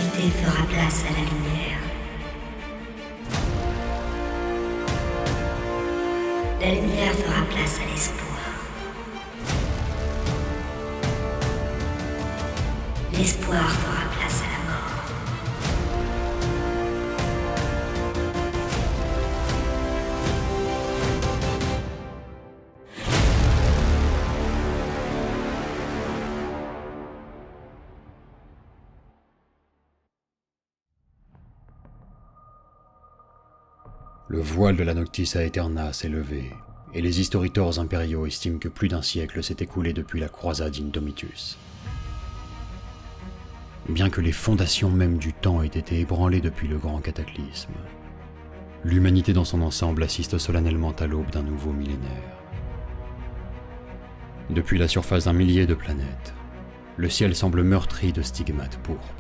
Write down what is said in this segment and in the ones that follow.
l'obscurité fera place à la lumière. La lumière fera place à l'espoir. L'espoir fera place à la mort. Le voile de la Noctis Aeterna s'est levé, et les historiteurs impériaux estiment que plus d'un siècle s'est écoulé depuis la croisade Indomitus. Bien que les fondations mêmes du temps aient été ébranlées depuis le grand cataclysme, l'humanité dans son ensemble assiste solennellement à l'aube d'un nouveau millénaire. Depuis la surface d'un millier de planètes, le ciel semble meurtri de stigmates pourpres.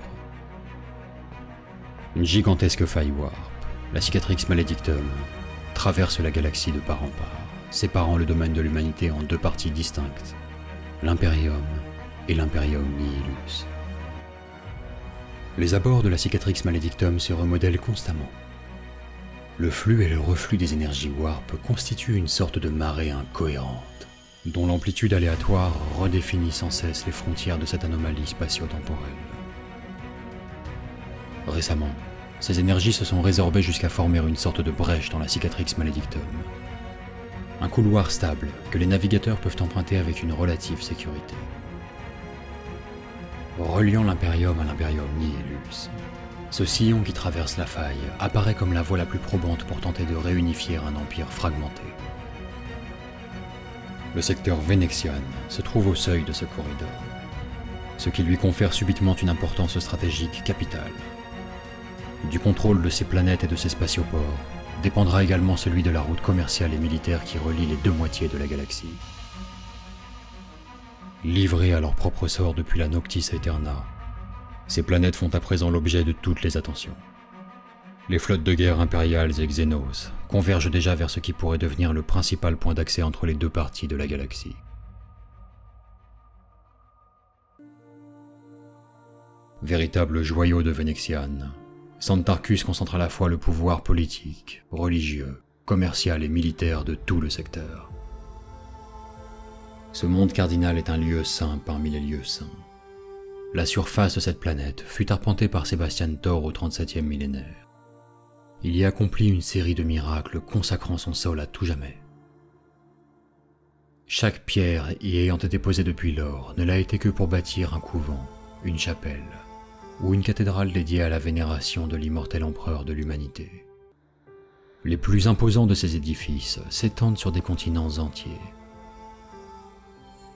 Une gigantesque faille warp, la Cicatrix Maledictum, traverse la galaxie de part en part, séparant le domaine de l'humanité en deux parties distinctes, l'Imperium et l'Imperium Nihilus. Les abords de la Cicatrix Maledictum se remodèlent constamment. Le flux et le reflux des énergies warp constituent une sorte de marée incohérente, dont l'amplitude aléatoire redéfinit sans cesse les frontières de cette anomalie spatio-temporelle. Récemment, ces énergies se sont résorbées jusqu'à former une sorte de brèche dans la Cicatrix Maledictum. Un couloir stable que les navigateurs peuvent emprunter avec une relative sécurité. Reliant l'Imperium à l'Imperium Nihilus, ce sillon qui traverse la faille apparaît comme la voie la plus probante pour tenter de réunifier un empire fragmenté. Le secteur Venexian se trouve au seuil de ce corridor, ce qui lui confère subitement une importance stratégique capitale. Du contrôle de ces planètes et de ces spatioports dépendra également celui de la route commerciale et militaire qui relie les deux moitiés de la galaxie. Livrées à leur propre sort depuis la Noctis Aeterna, ces planètes font à présent l'objet de toutes les attentions. Les flottes de guerre impériales et Xénos convergent déjà vers ce qui pourrait devenir le principal point d'accès entre les deux parties de la galaxie. Véritable joyau de Venexian, Santarcus concentre à la fois le pouvoir politique, religieux, commercial et militaire de tout le secteur. Ce monde cardinal est un lieu saint parmi les lieux saints. La surface de cette planète fut arpentée par Sébastien Thor au 37e millénaire. Il y accomplit une série de miracles consacrant son sol à tout jamais. Chaque pierre y ayant été posée depuis lors ne l'a été que pour bâtir un couvent, une chapelle, ou une cathédrale dédiée à la vénération de l'immortel empereur de l'humanité. Les plus imposants de ces édifices s'étendent sur des continents entiers.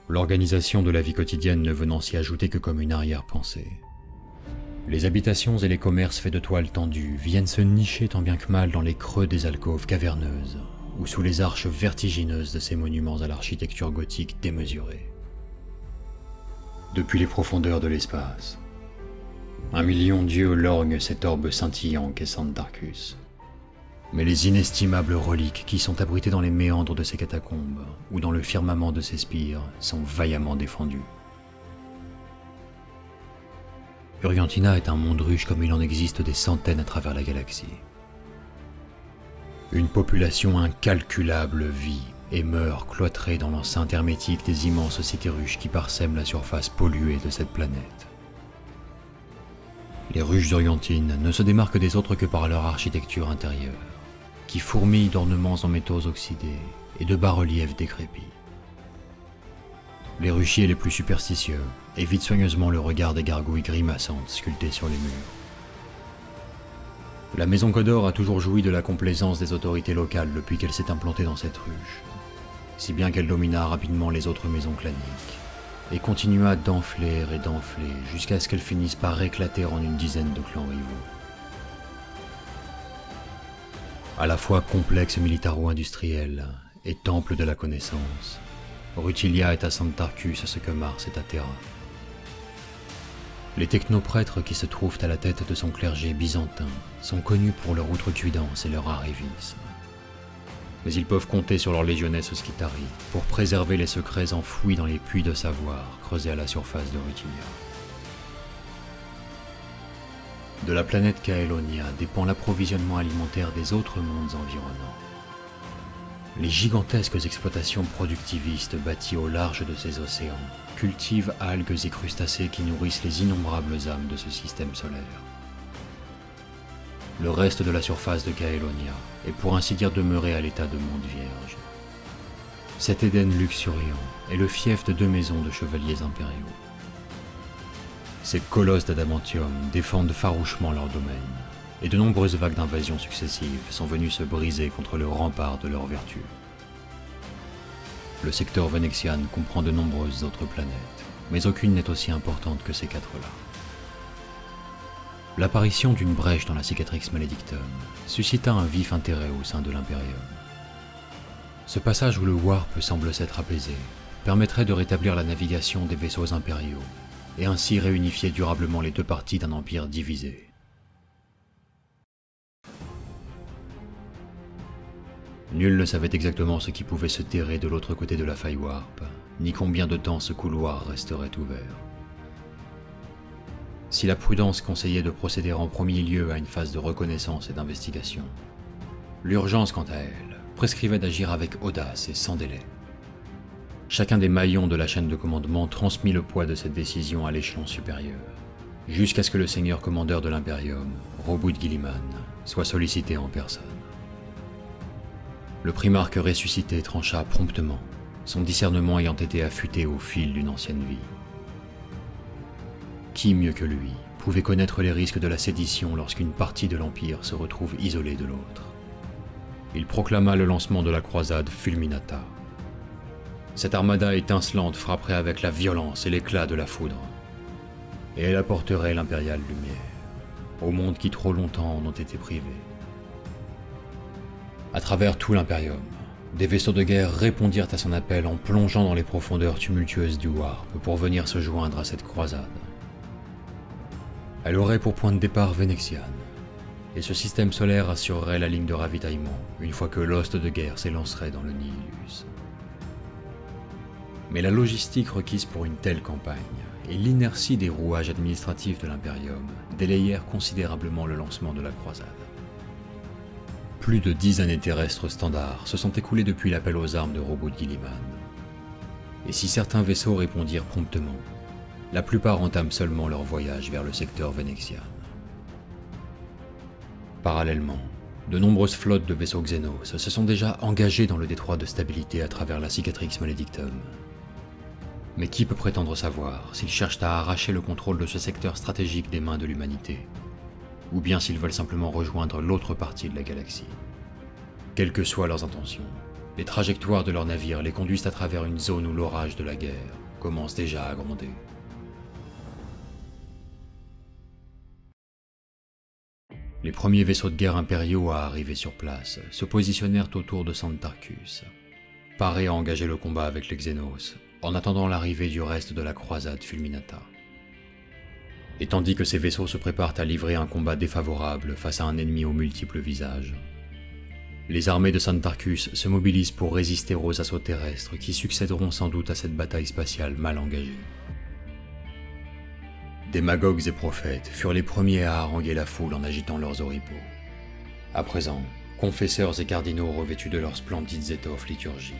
L'organisation de la vie quotidienne ne venant s'y ajouter que comme une arrière-pensée. Les habitations et les commerces faits de toiles tendues viennent se nicher tant bien que mal dans les creux des alcôves caverneuses ou sous les arches vertigineuses de ces monuments à l'architecture gothique démesurée. Depuis les profondeurs de l'espace, un million d'yeux lorgnent cet orbe scintillant qu'est Santarcus. Mais les inestimables reliques qui sont abritées dans les méandres de ces catacombes ou dans le firmament de ces spires sont vaillamment défendues. Urgantina est un monde ruche comme il en existe des centaines à travers la galaxie. Une population incalculable vit et meurt cloîtrée dans l'enceinte hermétique des immenses cités-ruches qui parsèment la surface polluée de cette planète. Les ruches d'Urgantine ne se démarquent des autres que par leur architecture intérieure, qui fourmille d'ornements en métaux oxydés et de bas-reliefs décrépits. Les ruchiers les plus superstitieux évitent soigneusement le regard des gargouilles grimaçantes sculptées sur les murs. La maison Codor a toujours joui de la complaisance des autorités locales depuis qu'elle s'est implantée dans cette ruche, si bien qu'elle domina rapidement les autres maisons claniques, et continua d'enfler et d'enfler jusqu'à ce qu'elle finisse par éclater en une dizaine de clans rivaux. À la fois complexe militaro-industriel et temple de la connaissance, Rutilia est à Santarcus ce que Mars est à Terra. Les technoprêtres qui se trouvent à la tête de son clergé byzantin sont connus pour leur outrecuidance et leur arrivisme. Mais ils peuvent compter sur leur légionnesse Skitari pour préserver les secrets enfouis dans les puits de savoir creusés à la surface de Rutilia. De la planète Caelonia dépend l'approvisionnement alimentaire des autres mondes environnants. Les gigantesques exploitations productivistes bâties au large de ces océans cultivent algues et crustacés qui nourrissent les innombrables âmes de ce système solaire. Le reste de la surface de Caelonia est pour ainsi dire demeuré à l'état de monde vierge. Cet Éden luxuriant est le fief de 2 maisons de chevaliers impériaux. Ces colosses d'adamantium défendent farouchement leur domaine, et de nombreuses vagues d'invasion successives sont venues se briser contre le rempart de leur vertu. Le secteur Venexian comprend de nombreuses autres planètes, mais aucune n'est aussi importante que ces 4-là. L'apparition d'une brèche dans la Cicatrix Maledictum suscita un vif intérêt au sein de l'Imperium. Ce passage où le warp semble s'être apaisé permettrait de rétablir la navigation des vaisseaux impériaux, et ainsi réunifier durablement les 2 parties d'un empire divisé. Nul ne savait exactement ce qui pouvait se terrer de l'autre côté de la faille warp, ni combien de temps ce couloir resterait ouvert. Si la prudence conseillait de procéder en premier lieu à une phase de reconnaissance et d'investigation, l'urgence, quant à elle, prescrivait d'agir avec audace et sans délai. Chacun des maillons de la chaîne de commandement transmit le poids de cette décision à l'échelon supérieur, jusqu'à ce que le seigneur commandeur de l'Imperium, Roboute Guilliman, soit sollicité en personne. Le primarque ressuscité trancha promptement, son discernement ayant été affûté au fil d'une ancienne vie. Qui mieux que lui pouvait connaître les risques de la sédition lorsqu'une partie de l'Empire se retrouve isolée de l'autre? Il proclama le lancement de la croisade Fulminata. Cette armada étincelante frapperait avec la violence et l'éclat de la foudre, et elle apporterait l'impériale lumière aux mondes qui trop longtemps en ont été privés. À travers tout l'Imperium, des vaisseaux de guerre répondirent à son appel en plongeant dans les profondeurs tumultueuses du Warp pour venir se joindre à cette croisade. Elle aurait pour point de départ Venexian, et ce système solaire assurerait la ligne de ravitaillement une fois que l'hoste de guerre s'élancerait dans le Nihilus. Mais la logistique requise pour une telle campagne et l'inertie des rouages administratifs de l'Imperium délayèrent considérablement le lancement de la croisade. Plus de 10 années terrestres standards se sont écoulées depuis l'appel aux armes de Roboute Guilliman. Et si certains vaisseaux répondirent promptement, la plupart entament seulement leur voyage vers le secteur Venexian. Parallèlement, de nombreuses flottes de vaisseaux Xenos se sont déjà engagées dans le détroit de stabilité à travers la Cicatrix Maledictum. Mais qui peut prétendre savoir s'ils cherchent à arracher le contrôle de ce secteur stratégique des mains de l'humanité, ou bien s'ils veulent simplement rejoindre l'autre partie de la galaxie? Quelles que soient leurs intentions, les trajectoires de leurs navires les conduisent à travers une zone où l'orage de la guerre commence déjà à gronder. Les premiers vaisseaux de guerre impériaux à arriver sur place se positionnèrent autour de Santarcus, parés à engager le combat avec les Xenos, en attendant l'arrivée du reste de la croisade Fulminata. Et tandis que ces vaisseaux se préparent à livrer un combat défavorable face à un ennemi aux multiples visages, les armées de Santarcus se mobilisent pour résister aux assauts terrestres qui succéderont sans doute à cette bataille spatiale mal engagée. Des magogues et prophètes furent les premiers à haranguer la foule en agitant leurs oripeaux. À présent, confesseurs et cardinaux revêtus de leurs splendides étoffes liturgiques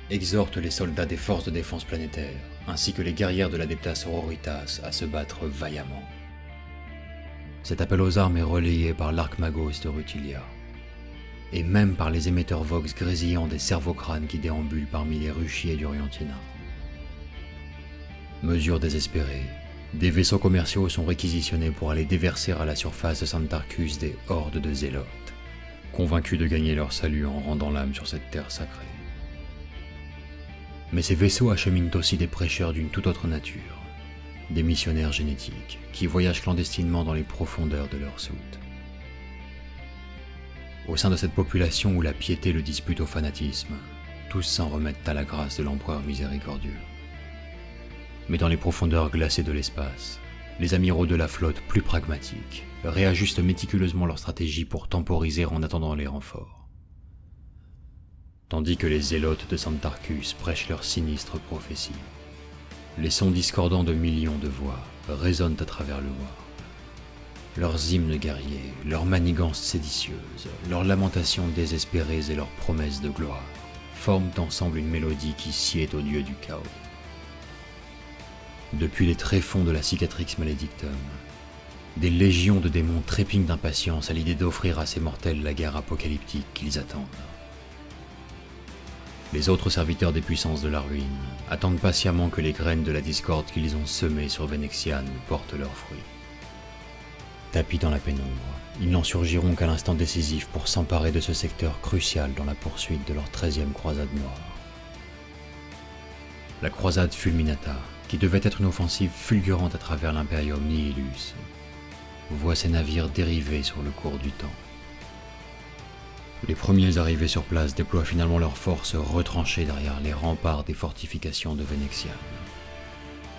exhortent les soldats des forces de défense planétaires, ainsi que les guerrières de l'Adeptas Auroritas à se battre vaillamment. Cet appel aux armes est relayé par l'Archmagos de Rutilia, et même par les émetteurs vox grésillants des cerveau-crânes qui déambulent parmi les ruchiers d'Uriantina. Mesure désespérée, des vaisseaux commerciaux sont réquisitionnés pour aller déverser à la surface de Santarcus des hordes de zélotes, convaincus de gagner leur salut en rendant l'âme sur cette terre sacrée. Mais ces vaisseaux acheminent aussi des prêcheurs d'une toute autre nature, des missionnaires génétiques qui voyagent clandestinement dans les profondeurs de leur soute. Au sein de cette population où la piété le dispute au fanatisme, tous s'en remettent à la grâce de l'empereur miséricordieux. Mais dans les profondeurs glacées de l'espace, les amiraux de la flotte plus pragmatiques réajustent méticuleusement leur stratégie pour temporiser en attendant les renforts. Tandis que les zélotes de Santarcus prêchent leurs sinistres prophéties, les sons discordants de millions de voix résonnent à travers le Warp. Leurs hymnes guerriers, leurs manigances séditieuses, leurs lamentations désespérées et leurs promesses de gloire forment ensemble une mélodie qui sied au dieu du chaos. Depuis les tréfonds de la Cicatrix Maledictum, des légions de démons trépignent d'impatience à l'idée d'offrir à ces mortels la guerre apocalyptique qu'ils attendent. Les autres serviteurs des puissances de la ruine attendent patiemment que les graines de la discorde qu'ils ont semées sur Venexian portent leurs fruits. Tapis dans la pénombre, ils n'en surgiront qu'à l'instant décisif pour s'emparer de ce secteur crucial dans la poursuite de leur 13e croisade noire. La croisade Fulminata, qui devait être une offensive fulgurante à travers l'Imperium Nihilus, voit ses navires dériver sur le cours du temps. Les premiers arrivés sur place déploient finalement leurs forces retranchées derrière les remparts des fortifications de Venexian,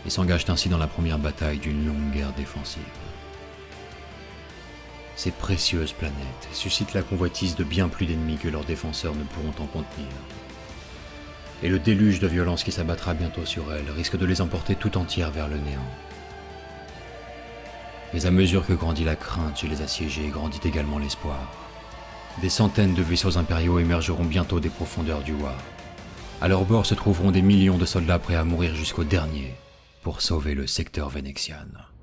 et s'engagent ainsi dans la première bataille d'une longue guerre défensive. Ces précieuses planètes suscitent la convoitise de bien plus d'ennemis que leurs défenseurs ne pourront en contenir. Et le déluge de violence qui s'abattra bientôt sur elles risque de les emporter tout entières vers le néant. Mais à mesure que grandit la crainte chez les assiégés, grandit également l'espoir. Des centaines de vaisseaux impériaux émergeront bientôt des profondeurs du War. À leur bord se trouveront des millions de soldats prêts à mourir jusqu'au dernier pour sauver le secteur Venexian.